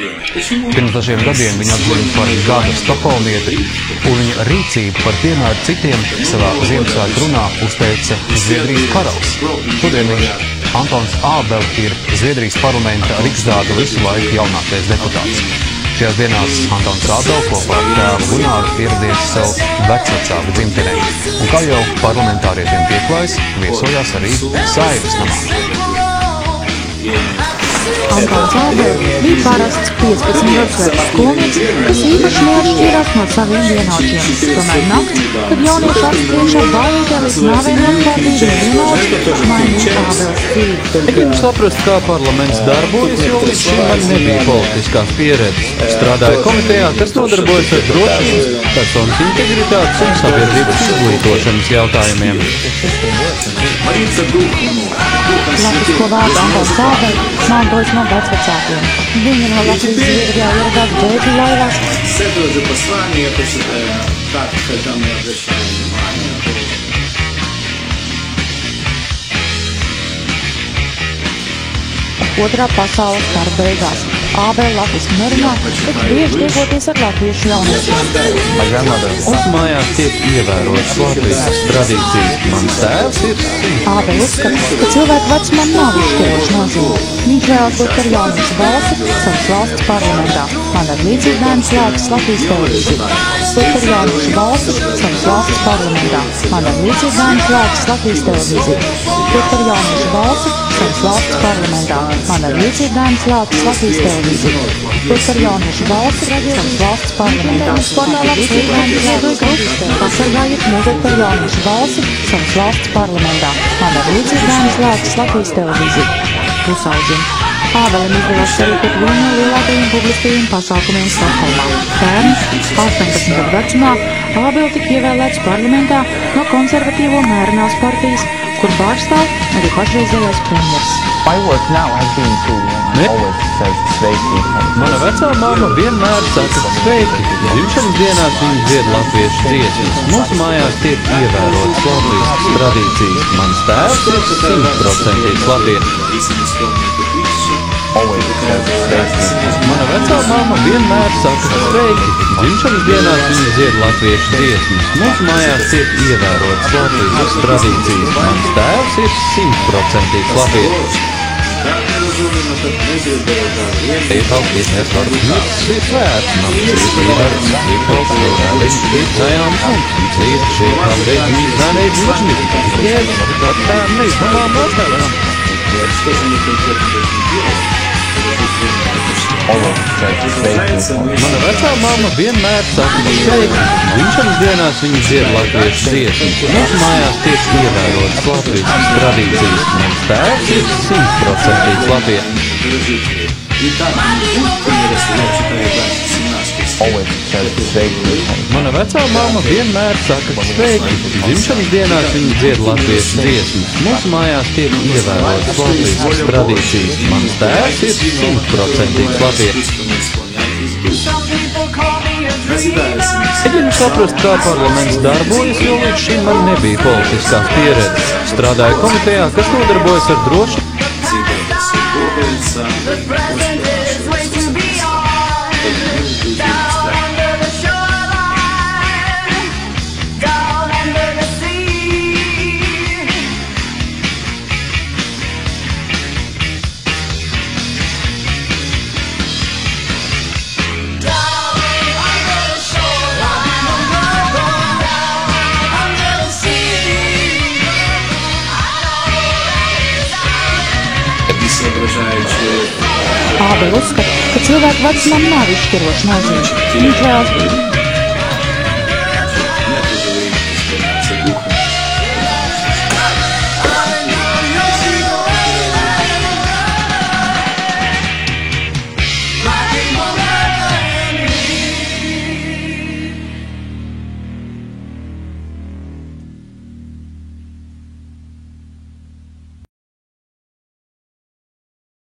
Pirms dažiem gadiem viņa atzīta par gada stokholmieti, un viņa rīcību par piemēru citiem savā Ziemassvētku runā uzteica Zviedrijas karalis. Šodien viņš, Antons Ābels, ir Zviedrijas parlamenta Riksdāga visu laiku jaunākais deputāts. Šajās dienās Antons Ābels kopā ar tēvu Gunāru ieradies savu vecvecāku dzimtenē, un kā jau parlamentāriešiem pieklājas, viesojās arī Saeimas namā. Antons Ābels bija parasts 15 gadus vecs skolnieks, kas īpaši neatšķīrās no saviem vienaudžiem. Tomēr nakts, kad jaunieši apspriešā bailīties nāvei neatkārtīgi vienaudži, mainīja Ābels dzīvi. Es gribu saprast, kā parlaments darbojas, jo līdz šim man nebija politiskās pieredzes. Strādāju komitejā, kas nodarbojas ar drošības, personas integritātes un sabiedrības izglītošanas jautājumiem. Latvisko vārdu Antons Ābels mantojas no vecvecākiem. Viņi no Latvijas Zviedrijā ieradās bēgļu laivās. Otrā pasaules kara beigās. Ābels latviski nerunā, bet bieži tiekoties ar latviešu jauniešiem. Uz mājās tiek ievērotas latviešu tradīcijas. Mans tēvs ir Ābels uzskata, ka cilvēku vecumam nav izšķiroša nozīme. Viņš vēlas būt par jauniešu balsi savas valsts parlamentā. Man ar līdzīgdēm slēgtas Latvijas televīzija. Būt par jauniešu balsi savas valsts parlamentā. Man ar līdzīgdēm slēgtas Latvijas televīzija. Būt par jauniešu balsi savas valsts parlamentā. Man ar līdzīgdēm slēgtas Latvijas televīzija. Būt par jauniešu balsi savas valsts parlamentā. Man ar līdzīgdēm slēgtas pasargājiet mūžēt par jauniešu balsi savas valsts parlamentā. Man ar līdzīgdēm slēgtas Latvijas televīzija. Pusaudzim. Ābelim izdevās sarīkot vienu no lielākajiem publiskajiem pasākumiem Stokholmā. Pērn, 18 gadu vecumā, Ābels tika ievēlēts parlamentā no konservatīvo Mērenās partijas, kur pārstāv arī pašreizējais premjers. Mana vecā mamma vienmēr saka sveiki. Dzimšanas dienās viņa dzied latviešu dziesmas. Mūsu mājās tiek ievērotas latviešu tradīcijas. Mans tēvs ir 100% latviešu. Mana vecā mamma vienmēr saka sveiki. Dzimšanas dienās viņa dzied latviešu dziesmas. Mūsu mājās tiek ievērotas latviešu tradīcijas. Mans tēvs ir 100% latviešu. Paldies, mēs varam ir svēts, man ir vārds, ir kalpilnālis, ir zajāms mums, ir šeit kādreiz mīzānei dzīvšņi, ir tā neizmamām nostājām. Mana vecā mamma vienmēr saka sveiki. Dzimšanas dienās viņa dzied latviešu dziesmas. Mūsu mājās tiek ievērotas latviešu tradīcijas. Mans tēvs ir 100% latviešu. Mana vecā mamma vienmēr saka sveiki. Dzimšanas dienās viņa dzied latviešu dziesmas. Mūsu mājās tiek ievērotas latviešu tradīcijas. Mans tēvs ir 100% latviešu. Es gribu saprast, kā parlaments darbojas, jo līdz šim man nebija politiskās pieredzes. Strādāju komitejā, kas nodarbojas ar drošību. Ābels uzskata, ka cilvēku vecumam nav izšķiroša nozīme. Viņš vēlas